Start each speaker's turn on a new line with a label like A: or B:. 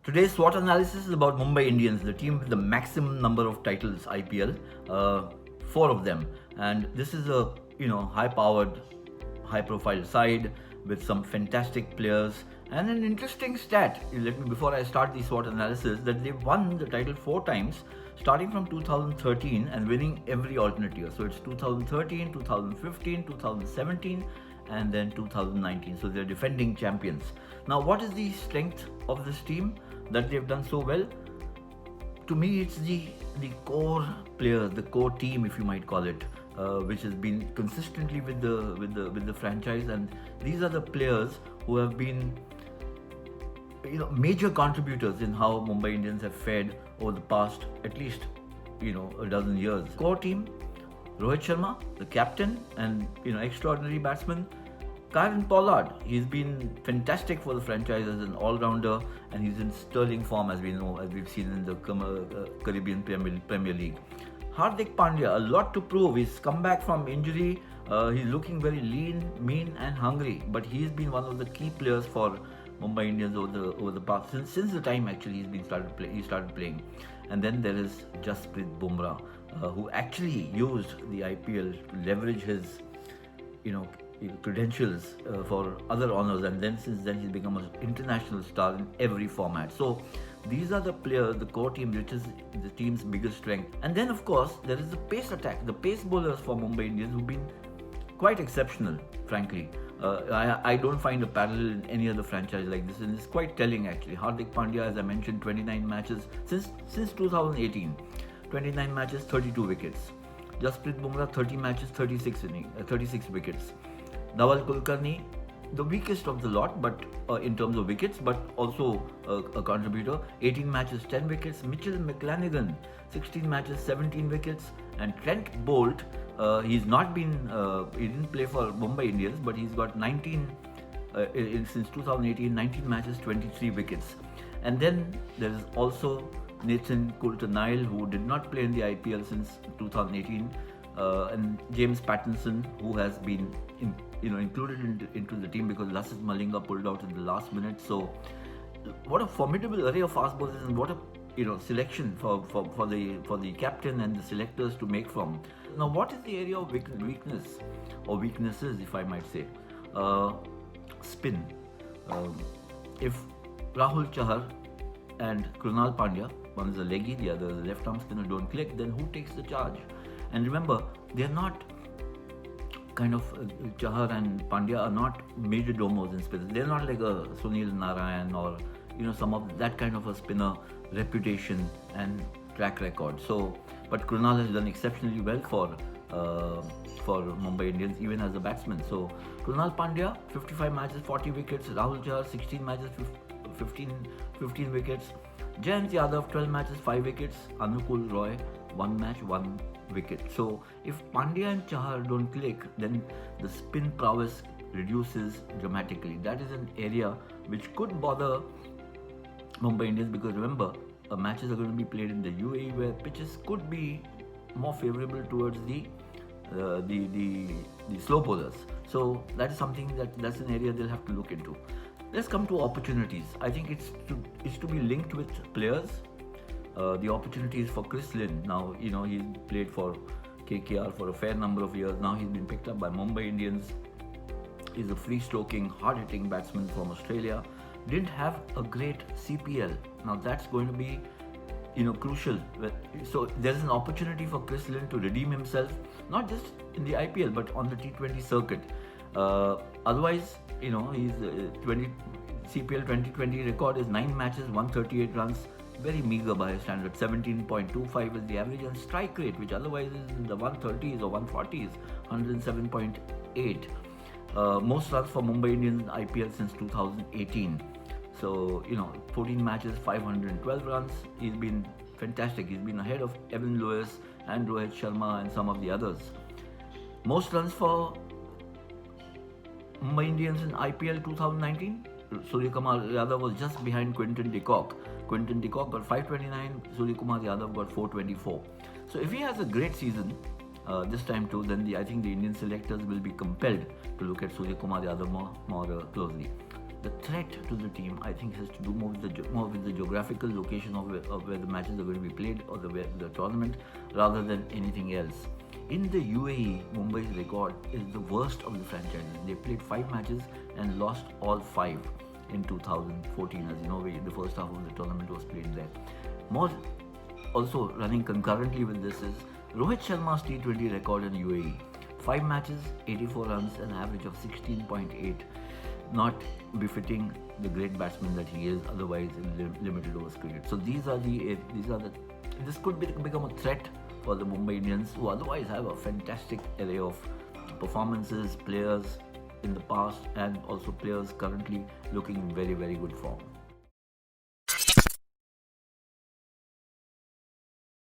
A: Today's SWOT analysis is about Mumbai Indians, the team with the maximum number of titles IPL, four of them, and this is a high-powered, high-profile side with some fantastic players and an interesting stat. Let me before I start the SWOT analysis that they've won the title four times, starting from 2013 and winning every alternate year. So it's 2013, 2015, 2017 and then 2019. So they're defending champions. Now, what is the strength of this team that they've done so well? To me, it's the core players, the core team, if you might call it, which has been consistently with the franchise, and these are the players who have been major contributors in how Mumbai Indians have fared over the past at least a dozen years. Core team: Rohit Sharma, the captain and extraordinary batsman. Kieron Pollard, he's been fantastic for the franchise as an all-rounder, and he's in sterling form, as we know, as we've seen in the Caribbean Premier League. Hardik Pandya, a lot to prove. He's come back from injury. He's looking very lean, mean, and hungry. But he's been one of the key players for Mumbai Indians over the past since the time actually he started playing. And then there is Jasprit Bumrah, who actually used the IPL to leverage his credentials for other honors, and then since then he's become an international star in every format. So these are the players, the core team, which is the team's biggest strength. And then of course there is the pace attack, the pace bowlers for Mumbai Indians who've been quite exceptional, frankly. I don't find a parallel in any other franchise like this, and it's quite telling actually. Hardik Pandya, as I mentioned, 29 matches since 2018, 29 matches, 32 wickets. Jasprit Bumrah, 30 matches, 36 wickets. Dhawal Kulkarni, the weakest of the lot, but in terms of wickets, but also a contributor. 18 matches, 10 wickets. Mitchell McLanigan, 16 matches, 17 wickets. And Trent Bolt, he didn't play for Mumbai Indians, but he's got 19 since 2018, 19 matches, 23 wickets. And then there is also Nathan Coulter-Nile, who did not play in the IPL since 2018. And James Pattinson, who has been included into the team because Lasith Malinga pulled out in the last minute. So what a formidable array of fast bowlers, and what a selection for the captain and the selectors to make from. Now, what is the area of weakness or weaknesses, if I might say? Spin. If Rahul Chahar and Krunal Pandya, one is a leggy, the other is a left arm spinner, don't click, then who takes the charge? And remember, they're not Chahar and Pandya are not major domos in spin. They're not like a Sunil Narayan or some of that kind of a spinner reputation and track record. So, but Krunal has done exceptionally well for Mumbai Indians, even as a batsman. So Krunal Pandya, 55 matches, 40 wickets. Rahul Chahar, 16 matches, 15 wickets. Jayant Yadav, 12 matches, 5 wickets. Anukul Roy, 1 match, 1 wicket. So if Pandya and Chahar don't click, then the spin prowess reduces dramatically. That is an area which could bother Mumbai Indians, because remember, matches are going to be played in the UAE, where pitches could be more favorable towards the slow bowlers. So that is something that's an area they'll have to look into. Let's come to opportunities. I think it's to be linked with players. The opportunities for Chris Lynn. Now, he played for KKR for a fair number of years. Now he's been picked up by Mumbai Indians. He's a free-stroking, hard-hitting batsman from Australia. Didn't have a great CPL. Now that's going to be, crucial. So there's an opportunity for Chris Lynn to redeem himself, not just in the IPL but on the T20 circuit. Otherwise, his CPL 2020 record is 9 matches, 138 runs. Very meager by his standard. 17.25 is the average, and strike rate, which otherwise is in the 130s or 140s, 107.8. Most runs for Mumbai Indians in IPL since 2018. So 14 matches, 512 runs. He's been fantastic. He's been ahead of Evan Lewis and Rohit Sharma and some of the others. Most runs for Mumbai Indians in IPL 2019. Suryakumar Yadav was just behind Quinton de Kock. Quinton de Kock got 529, Suryakumar Yadav got 424. So if he has a great season this time too, then I think the Indian selectors will be compelled to look at Suryakumar Yadav more closely. The threat to the team, I think, has to do more with the geographical location of where the matches are going to be played, or the tournament, rather than anything else. In the UAE, Mumbai's record is the worst of the franchises. They played 5 matches and lost all 5 in 2014. As you know, the first half of the tournament was played there. More also running concurrently with this is Rohit Sharma's T20 record in UAE. 5 matches, 84 runs, an average of 16.8. Not befitting the great batsman that he is otherwise in limited overs cricket. So this could become a threat for the Mumbai Indians, who otherwise have a fantastic array of performances, players in the past, and also players currently looking in very, very good form.